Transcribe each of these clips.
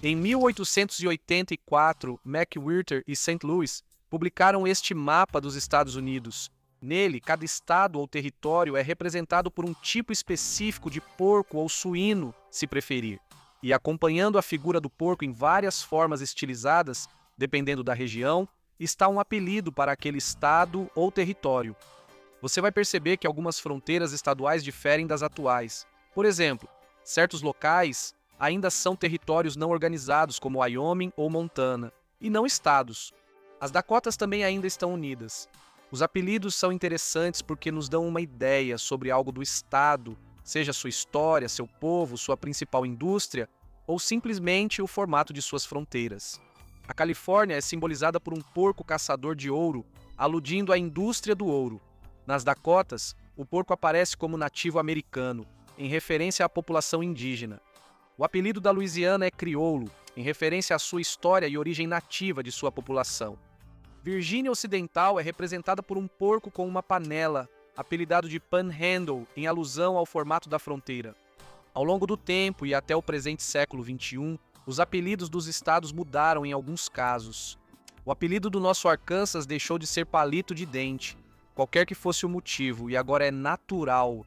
Em 1884, McWhirter e St. Louis publicaram este mapa dos Estados Unidos. Nele, cada estado ou território é representado por um tipo específico de porco ou suíno, se preferir. E acompanhando a figura do porco em várias formas estilizadas, dependendo da região, está um apelido para aquele estado ou território. Você vai perceber que algumas fronteiras estaduais diferem das atuais. Por exemplo, certos locais ainda são territórios não organizados, como Wyoming ou Montana, e não estados. As Dakotas também ainda estão unidas. Os apelidos são interessantes porque nos dão uma ideia sobre algo do estado, seja sua história, seu povo, sua principal indústria, ou simplesmente o formato de suas fronteiras. A Califórnia é simbolizada por um porco caçador de ouro, aludindo à indústria do ouro. Nas Dakotas, o porco aparece como nativo americano, em referência à população indígena. O apelido da Louisiana é crioulo, em referência à sua história e origem nativa de sua população. Virgínia Ocidental é representada por um porco com uma panela, apelidado de Panhandle, em alusão ao formato da fronteira. Ao longo do tempo e até o presente século XXI, os apelidos dos estados mudaram em alguns casos. O apelido do nosso Arkansas deixou de ser palito de dente, qualquer que fosse o motivo, e agora é natural.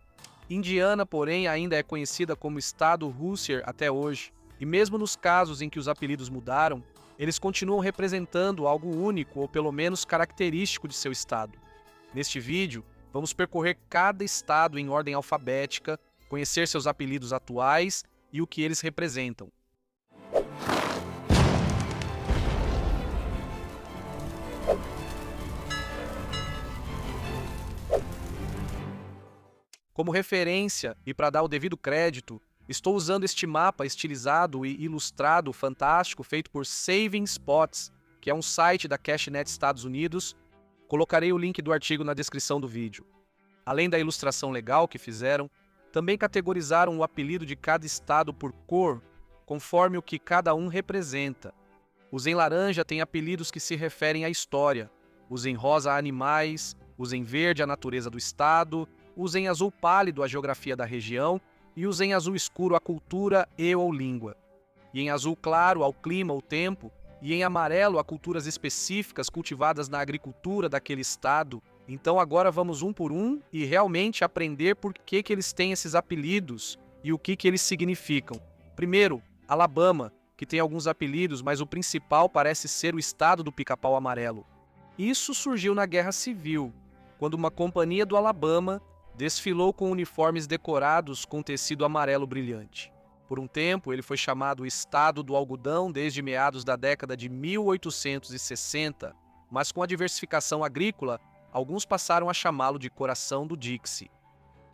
Indiana, porém, ainda é conhecida como estado Hoosier até hoje, e mesmo nos casos em que os apelidos mudaram, eles continuam representando algo único ou pelo menos característico de seu estado. Neste vídeo, vamos percorrer cada estado em ordem alfabética, conhecer seus apelidos atuais e o que eles representam. Como referência e para dar o devido crédito, estou usando este mapa estilizado e ilustrado fantástico feito por Saving Spots, que é um site da CashNet Estados Unidos. Colocarei o link do artigo na descrição do vídeo. Além da ilustração legal que fizeram, também categorizaram o apelido de cada estado por cor, conforme o que cada um representa. Os em laranja têm apelidos que se referem à história, os em rosa a animais, os em verde a natureza do estado, os em azul pálido a geografia da região e os em azul escuro a cultura e ou língua. E em azul claro ao clima ou tempo, e em amarelo a culturas específicas cultivadas na agricultura daquele estado. Então agora vamos um por um e realmente aprender por que eles têm esses apelidos e o que eles significam. Primeiro, Alabama, que tem alguns apelidos, mas o principal parece ser o estado do pica-pau amarelo. Isso surgiu na Guerra Civil, quando uma companhia do Alabama desfilou com uniformes decorados com tecido amarelo brilhante. Por um tempo, ele foi chamado Estado do Algodão desde meados da década de 1860, mas com a diversificação agrícola, alguns passaram a chamá-lo de Coração do Dixie.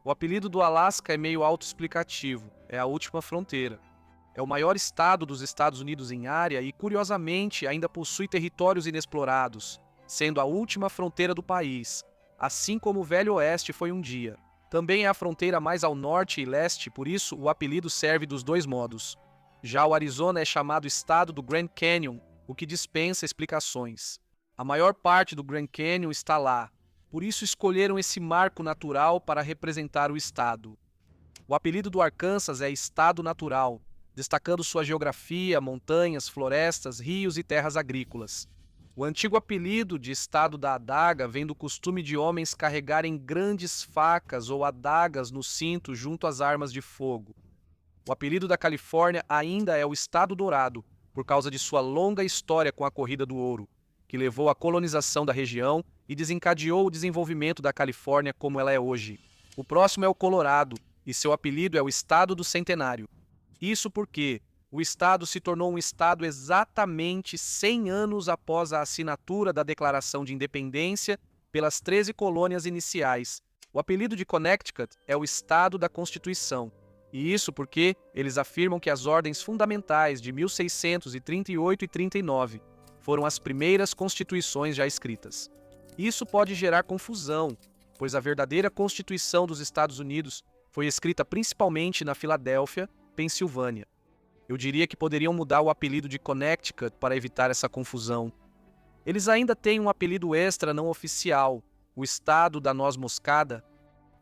O apelido do Alasca é meio autoexplicativo, é a última fronteira. É o maior estado dos Estados Unidos em área e, curiosamente, ainda possui territórios inexplorados, sendo a última fronteira do país, assim como o Velho Oeste foi um dia. Também é a fronteira mais ao norte e leste, por isso o apelido serve dos dois modos. Já o Arizona é chamado Estado do Grand Canyon, o que dispensa explicações. A maior parte do Grand Canyon está lá, por isso escolheram esse marco natural para representar o estado. O apelido do Arkansas é Estado Natural, destacando sua geografia, montanhas, florestas, rios e terras agrícolas. O antigo apelido de Estado da Adaga vem do costume de homens carregarem grandes facas ou adagas no cinto junto às armas de fogo. O apelido da Califórnia ainda é o Estado Dourado, por causa de sua longa história com a corrida do ouro, que levou à colonização da região e desencadeou o desenvolvimento da Califórnia como ela é hoje. O próximo é o Colorado, e seu apelido é o Estado do Centenário. Isso porque o estado se tornou um estado exatamente 100 anos após a assinatura da Declaração de Independência pelas 13 colônias iniciais. O apelido de Connecticut é o Estado da Constituição. E isso porque eles afirmam que as ordens fundamentais de 1638 e 39 foram as primeiras constituições já escritas. Isso pode gerar confusão, pois a verdadeira Constituição dos Estados Unidos foi escrita principalmente na Filadélfia, Pensilvânia. Eu diria que poderiam mudar o apelido de Connecticut para evitar essa confusão. Eles ainda têm um apelido extra não oficial, o Estado da Noz Moscada,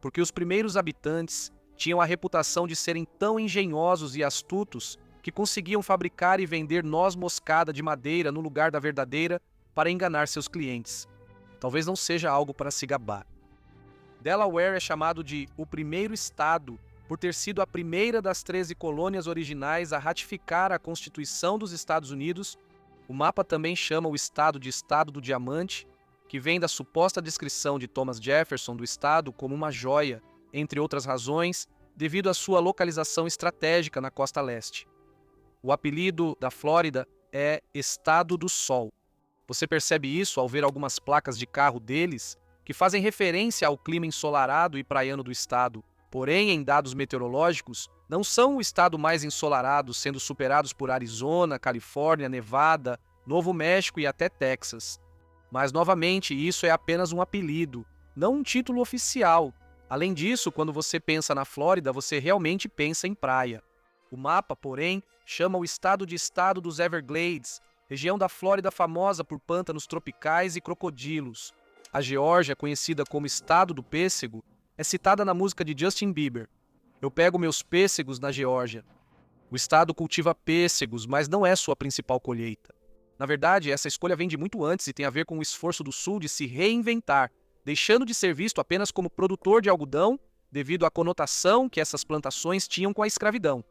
porque os primeiros habitantes tinham a reputação de serem tão engenhosos e astutos que conseguiam fabricar e vender noz moscada de madeira no lugar da verdadeira para enganar seus clientes. Talvez não seja algo para se gabar. Delaware é chamado de o primeiro estado por ter sido a primeira das 13 colônias originais a ratificar a Constituição dos Estados Unidos. O mapa também chama o estado de Estado do Diamante, que vem da suposta descrição de Thomas Jefferson do estado como uma joia, entre outras razões, devido à sua localização estratégica na costa leste. O apelido da Flórida é Estado do Sol. Você percebe isso ao ver algumas placas de carro deles, que fazem referência ao clima ensolarado e praiano do estado. Porém, em dados meteorológicos, não são o estado mais ensolarado, sendo superados por Arizona, Califórnia, Nevada, Novo México e até Texas. Mas, novamente, isso é apenas um apelido, não um título oficial. Além disso, quando você pensa na Flórida, você realmente pensa em praia. O mapa, porém, chama o estado de Estado dos Everglades, região da Flórida famosa por pântanos tropicais e crocodilos. A Geórgia, conhecida como Estado do Pêssego, é citada na música de Justin Bieber. Eu pego meus pêssegos na Geórgia. O estado cultiva pêssegos, mas não é sua principal colheita. Na verdade, essa escolha vem de muito antes e tem a ver com o esforço do Sul de se reinventar, deixando de ser visto apenas como produtor de algodão, devido à conotação que essas plantações tinham com a escravidão.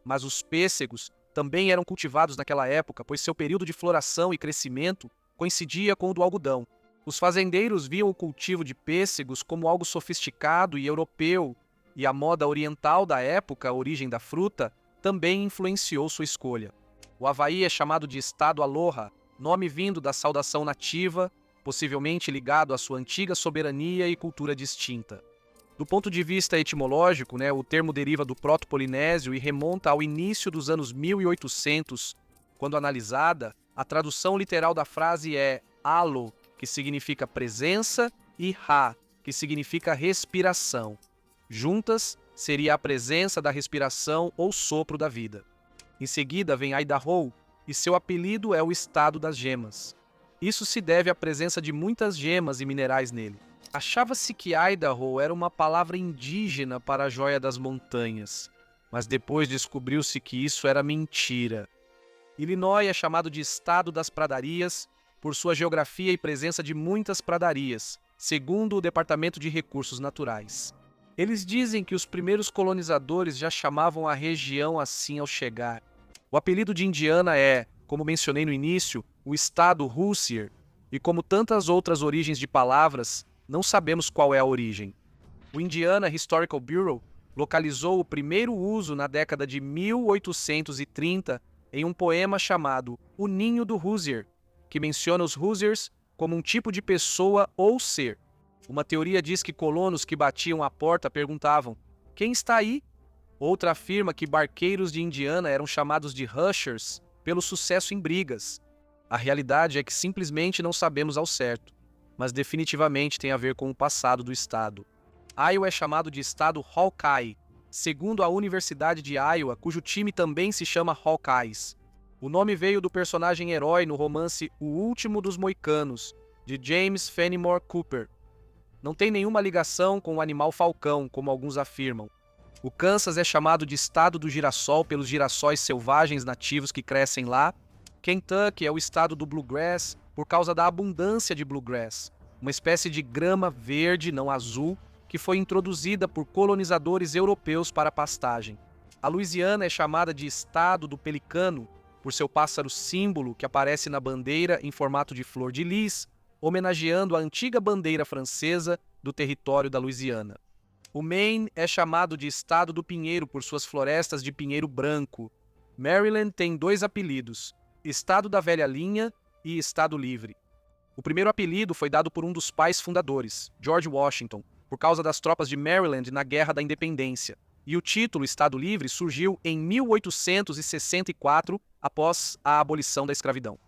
Mas os pêssegos também eram cultivados naquela época, pois seu período de floração e crescimento coincidia com o do algodão. Os fazendeiros viam o cultivo de pêssegos como algo sofisticado e europeu, e a moda oriental da época, a origem da fruta, também influenciou sua escolha. O Havaí é chamado de Estado Aloha, nome vindo da saudação nativa, possivelmente ligado à sua antiga soberania e cultura distinta. Do ponto de vista etimológico, o termo deriva do proto-polinésio e remonta ao início dos anos 1800. Quando analisada, a tradução literal da frase é alo, que significa presença, e ha, que significa respiração. Juntas, seria a presença da respiração ou sopro da vida. Em seguida vem Idaho, e seu apelido é o Estado das Gemas. Isso se deve à presença de muitas gemas e minerais nele. Achava-se que Idaho era uma palavra indígena para a joia das montanhas, mas depois descobriu-se que isso era mentira. Illinois é chamado de Estado das Pradarias por sua geografia e presença de muitas pradarias, segundo o Departamento de Recursos Naturais. Eles dizem que os primeiros colonizadores já chamavam a região assim ao chegar. O apelido de Indiana é, como mencionei no início, o estado Hoosier, e como tantas outras origens de palavras, não sabemos qual é a origem. O Indiana Historical Bureau localizou o primeiro uso na década de 1830 em um poema chamado O Ninho do Hoosier, que menciona os Hoosiers como um tipo de pessoa ou ser. Uma teoria diz que colonos que batiam à porta perguntavam: "Quem está aí?" Outra afirma que barqueiros de Indiana eram chamados de Hushers pelo sucesso em brigas. A realidade é que simplesmente não sabemos ao certo, mas definitivamente tem a ver com o passado do estado. Iowa é chamado de estado Hawkeye, segundo a Universidade de Iowa, cujo time também se chama Hawkeyes. O nome veio do personagem herói no romance O Último dos Moicanos, de James Fenimore Cooper. Não tem nenhuma ligação com o animal falcão, como alguns afirmam. O Kansas é chamado de Estado do Girassol pelos girassóis selvagens nativos que crescem lá. Kentucky é o estado do Bluegrass por causa da abundância de Bluegrass, uma espécie de grama verde, não azul, que foi introduzida por colonizadores europeus para pastagem. A Louisiana é chamada de Estado do Pelicano por seu pássaro símbolo que aparece na bandeira em formato de flor de lis, homenageando a antiga bandeira francesa do território da Louisiana. O Maine é chamado de Estado do Pinheiro por suas florestas de pinheiro branco. Maryland tem dois apelidos, Estado da Velha Linha e Estado Livre. O primeiro apelido foi dado por um dos pais fundadores, George Washington, por causa das tropas de Maryland na Guerra da Independência. E o título Estado Livre surgiu em 1864, após a abolição da escravidão.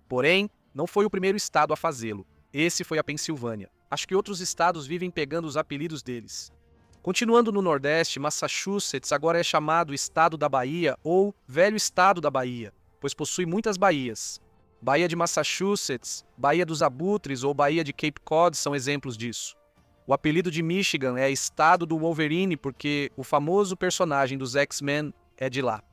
Porém, não foi o primeiro estado a fazê-lo. Esse foi a Pensilvânia. Acho que outros estados vivem pegando os apelidos deles. Continuando no Nordeste, Massachusetts agora é chamado Estado da Bahia ou Velho Estado da Bahia, pois possui muitas baías. Baía de Massachusetts, Baía dos Abutres ou Baía de Cape Cod são exemplos disso. O apelido de Michigan é Estado do Wolverine porque o famoso personagem dos X-Men é de lá.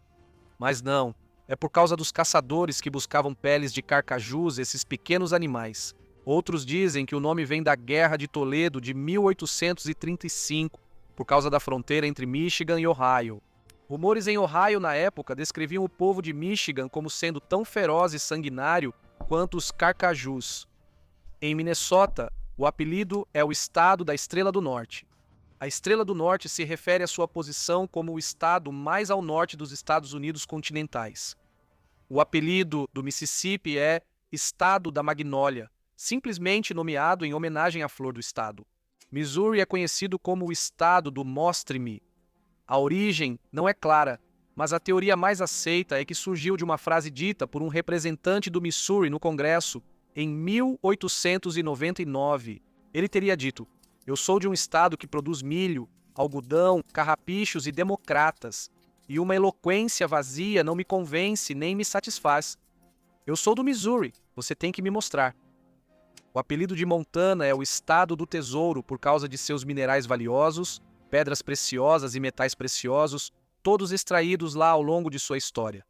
Mas não, é por causa dos caçadores que buscavam peles de carcajus, esses pequenos animais. Outros dizem que o nome vem da Guerra de Toledo de 1835, por causa da fronteira entre Michigan e Ohio. Rumores em Ohio na época descreviam o povo de Michigan como sendo tão feroz e sanguinário quanto os carcajus. Em Minnesota, o apelido é o Estado da Estrela do Norte. A Estrela do Norte se refere à sua posição como o estado mais ao norte dos Estados Unidos continentais. O apelido do Mississippi é Estado da Magnólia, simplesmente nomeado em homenagem à flor do estado. Missouri é conhecido como o Estado do Mostre-me. A origem não é clara, mas a teoria mais aceita é que surgiu de uma frase dita por um representante do Missouri no Congresso em 1899. Ele teria dito: "Eu sou de um estado que produz milho, algodão, carrapichos e democratas, e uma eloquência vazia não me convence nem me satisfaz. Eu sou do Missouri, você tem que me mostrar." O apelido de Montana é o Estado do Tesouro por causa de seus minerais valiosos, pedras preciosas e metais preciosos, todos extraídos lá ao longo de sua história.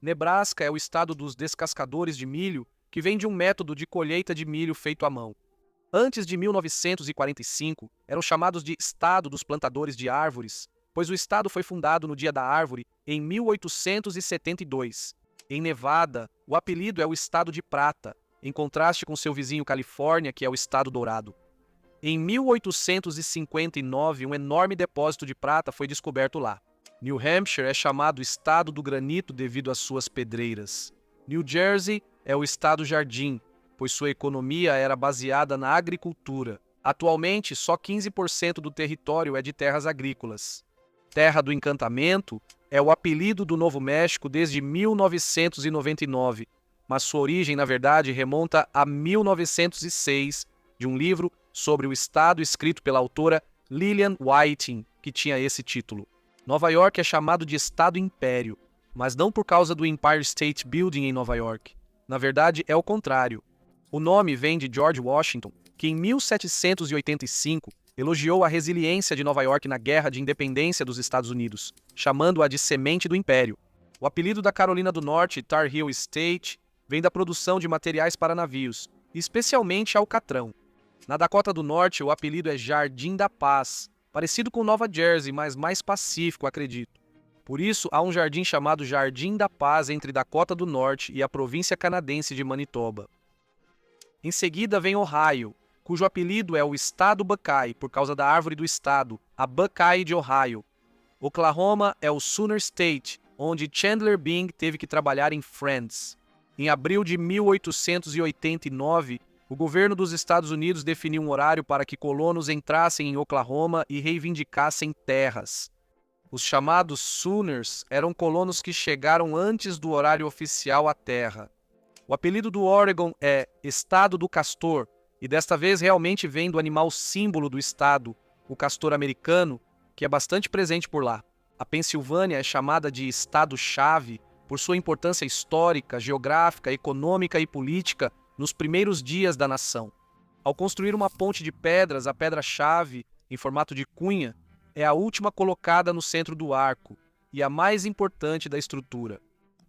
Nebraska é o estado dos descascadores de milho, que vem de um método de colheita de milho feito à mão. Antes de 1945, eram chamados de Estado dos Plantadores de Árvores, pois o estado foi fundado no Dia da Árvore em 1872. Em Nevada, o apelido é o Estado de Prata, em contraste com seu vizinho Califórnia, que é o Estado Dourado. Em 1859, um enorme depósito de prata foi descoberto lá. New Hampshire é chamado Estado do Granito devido às suas pedreiras. New Jersey é o Estado Jardim, pois sua economia era baseada na agricultura. Atualmente, só 15% do território é de terras agrícolas. Terra do Encantamento é o apelido do Novo México desde 1999, mas sua origem, na verdade, remonta a 1906, de um livro sobre o estado escrito pela autora Lillian Whiting, que tinha esse título. Nova York é chamado de Estado Império, mas não por causa do Empire State Building em Nova York. Na verdade, é o contrário. O nome vem de George Washington, que em 1785 elogiou a resiliência de Nova York na Guerra de Independência dos Estados Unidos, chamando-a de Semente do Império. O apelido da Carolina do Norte, Tar Heel State, vem da produção de materiais para navios, especialmente alcatrão. Na Dakota do Norte, o apelido é Jardim da Paz, parecido com Nova Jersey, mas mais pacífico, acredito. Por isso, há um jardim chamado Jardim da Paz entre Dakota do Norte e a província canadense de Manitoba. Em seguida vem Ohio, cujo apelido é o Estado Buckeye, por causa da árvore do estado, a Buckeye de Ohio. Oklahoma é o Sooner State, onde Chandler Bing teve que trabalhar em Friends. Em abril de 1889, o governo dos Estados Unidos definiu um horário para que colonos entrassem em Oklahoma e reivindicassem terras. Os chamados Sooners eram colonos que chegaram antes do horário oficial à terra. O apelido do Oregon é Estado do Castor, e desta vez realmente vem do animal símbolo do estado, o castor americano, que é bastante presente por lá. A Pensilvânia é chamada de Estado-chave por sua importância histórica, geográfica, econômica e política nos primeiros dias da nação. Ao construir uma ponte de pedras, a pedra-chave, em formato de cunha, é a última colocada no centro do arco e a mais importante da estrutura.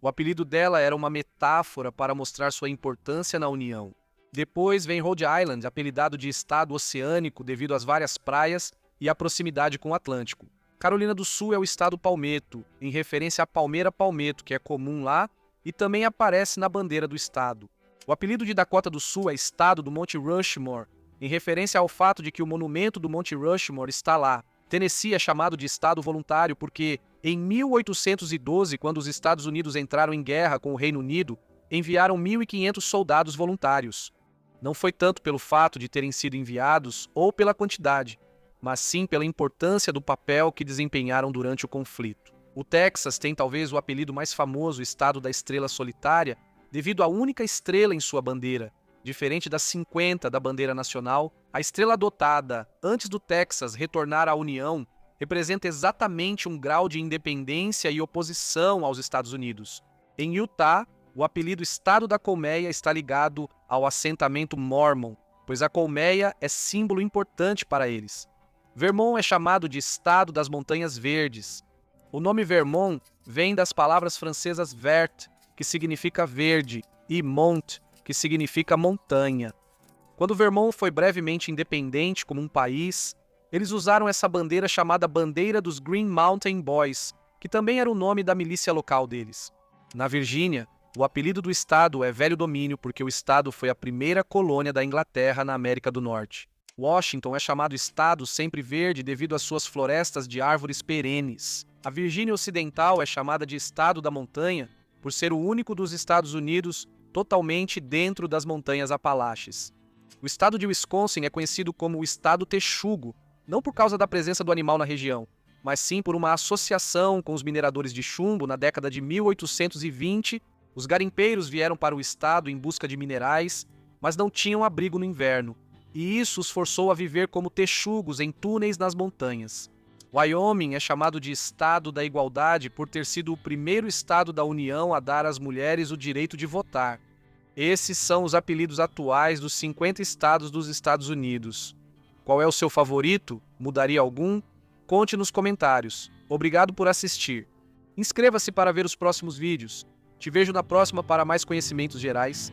O apelido dela era uma metáfora para mostrar sua importância na União. Depois vem Rhode Island, apelidado de Estado Oceânico devido às várias praias e à proximidade com o Atlântico. Carolina do Sul é o estado Palmetto, em referência à palmeira palmetto, que é comum lá e também aparece na bandeira do estado. O apelido de Dakota do Sul é Estado do Monte Rushmore, em referência ao fato de que o monumento do Monte Rushmore está lá. Tennessee é chamado de Estado Voluntário porque, em 1812, quando os Estados Unidos entraram em guerra com o Reino Unido, enviaram 1.500 soldados voluntários. Não foi tanto pelo fato de terem sido enviados ou pela quantidade, mas sim pela importância do papel que desempenharam durante o conflito. O Texas tem talvez o apelido mais famoso, Estado da Estrela Solitária, devido à única estrela em sua bandeira. Diferente das 50 da bandeira nacional, a estrela adotada antes do Texas retornar à União representa exatamente um grau de independência e oposição aos Estados Unidos. Em Utah, o apelido Estado da Colmeia está ligado ao assentamento Mormon, pois a colmeia é símbolo importante para eles. Vermont é chamado de Estado das Montanhas Verdes. O nome Vermont vem das palavras francesas vert, que significa verde, e mont, que significa montanha. Quando Vermont foi brevemente independente como um país, eles usaram essa bandeira chamada Bandeira dos Green Mountain Boys, que também era o nome da milícia local deles. Na Virgínia, o apelido do estado é Velho Domínio porque o estado foi a primeira colônia da Inglaterra na América do Norte. Washington é chamado Estado Sempre Verde devido às suas florestas de árvores perenes. A Virgínia Ocidental é chamada de Estado da Montanha por ser o único dos Estados Unidos totalmente dentro das Montanhas Apalaches. O estado de Wisconsin é conhecido como o Estado Texugo, não por causa da presença do animal na região, mas sim por uma associação com os mineradores de chumbo na década de 1820. Os garimpeiros vieram para o estado em busca de minerais, mas não tinham abrigo no inverno, e isso os forçou a viver como texugos em túneis nas montanhas. Wyoming é chamado de Estado da Igualdade por ter sido o primeiro estado da União a dar às mulheres o direito de votar. Esses são os apelidos atuais dos 50 estados dos Estados Unidos. Qual é o seu favorito? Mudaria algum? Conte nos comentários. Obrigado por assistir. Inscreva-se para ver os próximos vídeos. Te vejo na próxima para mais conhecimentos gerais.